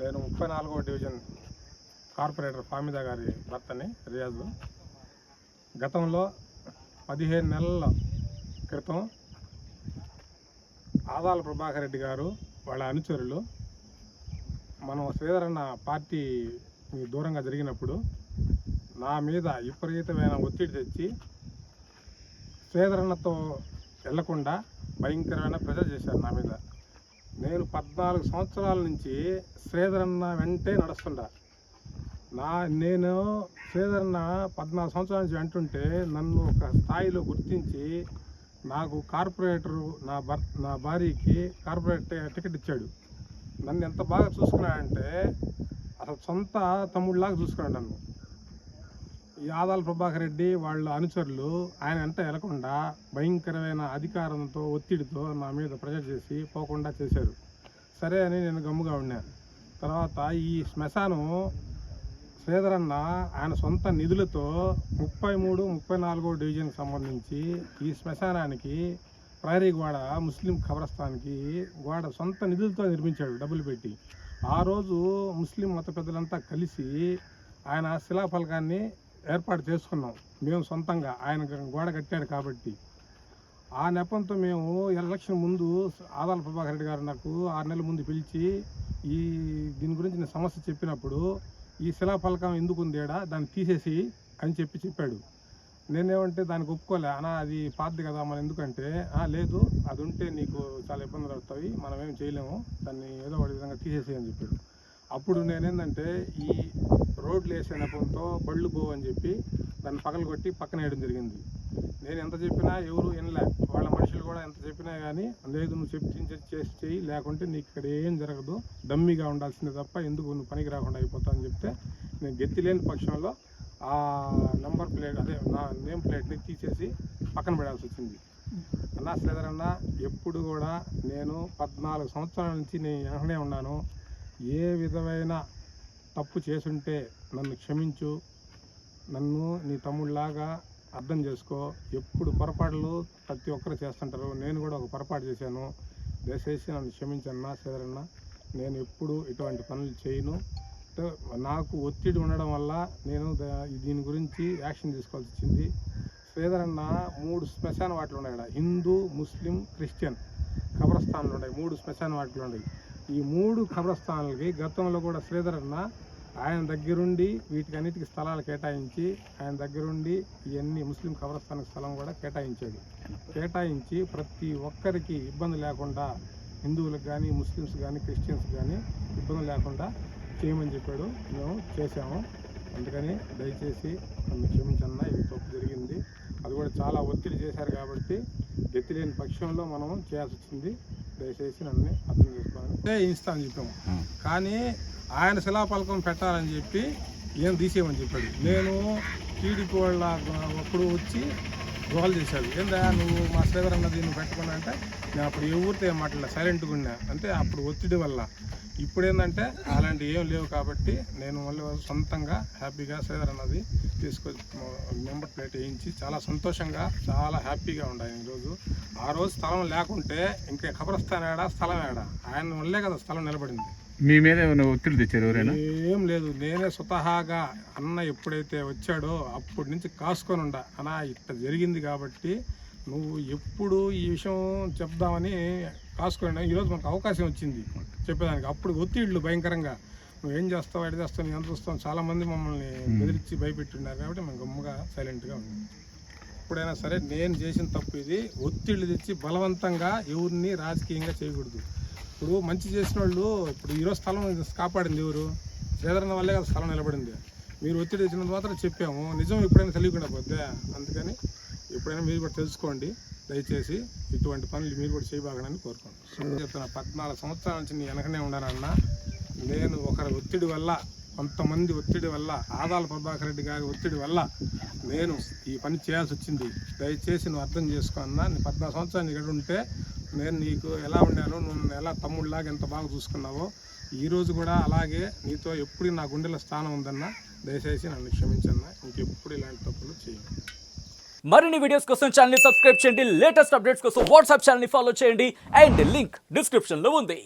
నేను 34వ division corporator ఫామిదా గారి భర్తని రియాజు. గతంలో 15 నెలల క్రితం ఆదాల ప్రభాకర్ రెడ్డి గారు వాళ్ళ అనుచరులు మనం శ్రీధరన్న పార్టీ దూరంగా జరిగినప్పుడు నా మీద విపరీతమైన ఒత్తిడి తెచ్చి శ్రీధరన్నతో వెళ్లకుండా భయంకరమైన ప్రెజర్ చేశారు నా మీద. నేను 14 సంవత్సరాల నుంచి శ్రీధరన్న వెంటే నడుస్తుండా. నేను శ్రీధరన్న 14 సంవత్సరాల నుంచి వెంటుంటే నన్ను ఒక స్థాయిలో గుర్తించి నాకు కార్పొరేటరు నా భార్యకి కార్పొరేట్ టికెట్ ఇచ్చాడు. నన్ను ఎంత బాగా చూసుకున్నాడంటే అసలు సొంత తమ్ముడిలాగా చూసుకున్నాడు నన్ను. ఈ ఆదాల ప్రభాకర్ రెడ్డి వాళ్ళ అనుచరులు ఆయన వెంట వెళ్లకుండా భయంకరమైన అధికారంతో ఒత్తిడితో నా మీద ప్రెజర్ చేసి పోకుండా చేశారు. సరే అని నేను గమ్ముగా ఉన్నాను. తర్వాత ఈ శ్మశానం శ్రీధరన్న ఆయన సొంత నిధులతో 33, 34వ డివిజన్కి సంబంధించి ఈ శ్మశానానికి ప్రహరీ గోడ ముస్లిం ఖబరస్థాన్కి గోడ సొంత నిధులతో నిర్మించాడు డబ్బులు పెట్టి. ఆ రోజు ముస్లిం మత పెద్దలంతా కలిసి ఆయన శిలాఫలకాన్ని ఏర్పాటు చేసుకున్నాం మేము సొంతంగా. ఆయన గోడ కట్టాడు కాబట్టి ఆ నెపంతో మేము ఎలక్షన్ ముందు ఆదాల ప్రభాకర్ రెడ్డి గారు నాకు 6 నెలల ముందు పిలిచి దీని గురించి నేను సమస్య చెప్పినప్పుడు ఈ శిలాఫలకం ఎందుకు ఉందేడా దాన్ని తీసేసి అని చెప్పాడు. నేనేమంటే దానికి ఒప్పుకోలే. అది పాతది కదా మనం ఎందుకంటే లేదు అది ఉంటే నీకు చాలా ఇబ్బందులు వస్తాయి, మనం ఏం చేయలేము, దాన్ని ఏదో ఒక విధంగా తీసేసి అని చెప్పాడు. అప్పుడు నేనేందంటే ఈ రోడ్లు వేసే నెపంతో బళ్ళు పోవు అని చెప్పి దాన్ని పగలగొట్టి పక్కన వేయడం జరిగింది. నేను ఎంత చెప్పినా ఎవరు వినలే. వాళ్ళ మనుషులు కూడా ఎంత చెప్పినా కానీ లేదు నువ్వు చేసి చెయ్యి, లేకుంటే నీకు ఇక్కడ ఏం జరగదు, డమ్మీగా ఉండాల్సిందే తప్ప ఎందుకు నువ్వు పనికి రాకుండా అయిపోతావు అని చెప్తే నేను గెత్తి లేని పక్షంలో ఆ నెంబర్ ప్లేట్ నా నేమ్ ప్లేట్ని తీసేసి పక్కన పెడాల్సి వచ్చింది. శ్రీధరన్న ఎప్పుడు కూడా నేను 14 సంవత్సరాల నుంచి నేను వెనకనే ఉన్నాను. ఏ విధమైన తప్పు చేసుంటే నన్ను క్షమించు, నన్ను నీ తమ్ముళ్ళలాగా అర్థం చేసుకో. ఎప్పుడు పొరపాట్లు ప్రతి ఒక్కరు చేస్తుంటారు, నేను కూడా ఒక పొరపాటు చేశాను, దయచేసి నన్ను క్షమించన్నా శ్రీధరన్న. నేను ఎప్పుడు ఇటువంటి పనులు చేయను. నాకు ఒత్తిడి ఉండడం వల్ల నేను దీని గురించి యాక్షన్ తీసుకోవాల్సి వచ్చింది. శ్రీధరన్న 3 శ్మశాన వాటిలు ఉన్నాయి ఇక్కడ, హిందూ, ముస్లిం, క్రిస్టియన్ ఖబరస్థాన్లు ఉన్నాయి. 3 శ్మశాన వాటిలు ఉన్నాయి. ఈ 3 ఖబరస్థాన్లకి గతంలో కూడా శ్రీధరన్న ఆయన దగ్గరుండి వీటికన్నిటికీ స్థలాలు కేటాయించి ఆయన దగ్గరుండి ఇవన్నీ ముస్లిం ఖబరస్థాన్కి స్థలం కూడా కేటాయించాడు. కేటాయించి ప్రతి ఒక్కరికి ఇబ్బంది లేకుండా, హిందువులకు కానీ ముస్లిమ్స్ కానీ క్రిస్టియన్స్ కానీ ఇబ్బంది లేకుండా చేయమని చెప్పాడు. మేము చేసాము. అందుకని దయచేసి నన్ను క్షమించన్నా, ఇది తప్పు జరిగింది. అది కూడా చాలా ఒత్తిడి చేశారు కాబట్టి గతి లేని పక్షంలో మనం చేయాల్సి వచ్చింది. దయచేసి నన్ను అర్థం చేసుకోవాలని ఇస్తామని చెప్పాము. కానీ ఆయన శిలాఫలకం పెట్టాలని చెప్పి ఏం తీసేయమని చెప్పాడు. నేను టీడీపీ వాళ్ళ అప్పుడు వచ్చి గోల్ చేశాడు, ఏందా నువ్వు మా శ్రీధరన్న దీన్ని పెట్టుకున్నా అంటే నేను అప్పుడు ఎవరితో ఏం మాట్లాడలే, సైలెంట్గా ఉన్నా. అంటే అప్పుడు ఒత్తిడి వల్ల. ఇప్పుడు ఏంటంటే అలాంటివి ఏం లేవు కాబట్టి నేను మళ్ళీ సొంతంగా హ్యాపీగా శ్రీధరన్నది తీసుకొచ్చి నెంబర్ ప్లేట్ వేయించి చాలా సంతోషంగా చాలా హ్యాపీగా ఉండాలి ఈరోజు. ఆ రోజు స్థలం లేకుంటే ఇంకా ఖబరస్థాన్ ఏడా స్థలం ఏడా, ఆయన వల్లే కదా స్థలం నిలబడింది. మీ మీద ఏమైనా ఒత్తిడి తెచ్చారు ఎవరైనా? ఏం లేదు, నేనే స్వతహాగా అన్న ఎప్పుడైతే వచ్చాడో అప్పటి నుంచి కాసుకొని ఉండా. అన్న ఇట్లా జరిగింది కాబట్టి నువ్వు ఎప్పుడు ఈ విషయం చెప్దామని కాసుకొని ఈరోజు మనకు అవకాశం వచ్చింది చెప్పేదానికి. అప్పుడు ఒత్తిళ్ళు భయంకరంగా నువ్వేం చేస్తావు, ఎడ చేస్తావు, నేను ఎంత చూస్తావు, చాలామంది మమ్మల్ని బెదిరించి భయపెట్టున్నారు కాబట్టి మేము గమ్ముగా సైలెంట్గా ఉన్నాం. ఎప్పుడైనా సరే నేను చేసిన తప్పు ఇది. ఒత్తిళ్ళు తెచ్చి బలవంతంగా ఎవరిని రాజకీయంగా చేయకూడదు. ఇప్పుడు మంచి చేసిన వాళ్ళు ఇప్పుడు ఈరోజు స్థలం కాపాడింది ఎవరు? శ్రీధరన్న వల్లే కదా స్థలం నిలబడింది. మీరు ఒత్తిడి తెచ్చినంత మాత్రం చెప్పాము, నిజం ఎప్పుడైనా తెలియకుండా పోతే. అందుకని ఎప్పుడైనా మీరు కూడా తెలుసుకోండి దయచేసి. ఇటువంటి పనులు మీరు కూడా చేయబాగనని కోరుకోండి. చెప్తున్నా 14 సంవత్సరాల నుంచి నేను వెనకనే ఉన్నానన్నా. నేను ఒకరి ఒత్తిడి వల్ల, కొంతమంది ఒత్తిడి వల్ల, ఆదాల ప్రభాకర్ రెడ్డి గారి ఒత్తిడి వల్ల నేను ఈ పని చేయాల్సి వచ్చింది. దయచేసి నువ్వు అర్థం చేసుకో అన్నా. నేను 14 సంవత్సరాలు ఇక్కడ ఉంటే నేను నీకు ఎలా ఉండానో, నువ్వు ఎలా తమ్ముళ్ళలాగా ఎంత బాగా చూసుకున్నావో ఈరోజు కూడా అలాగే నీతో ఎప్పుడు నా గుండెల స్థానం ఉందన్నా. దయచేసి నన్ను క్షమించన్నా, ఇంకెప్పుడు ఇలాంటి తప్పులు చేయను. మరిన్ని వీడియోస్ కోసం ఛానల్ ని సబ్స్క్రైబ్ చేయండి. లేటెస్ట్ అప్డేట్స్ కోసం వాట్సాప్ ఛానల్ ని ఫాలో చేయండి. అండ్ లింక్ డిస్క్రిప్షన్ లో ఉంది.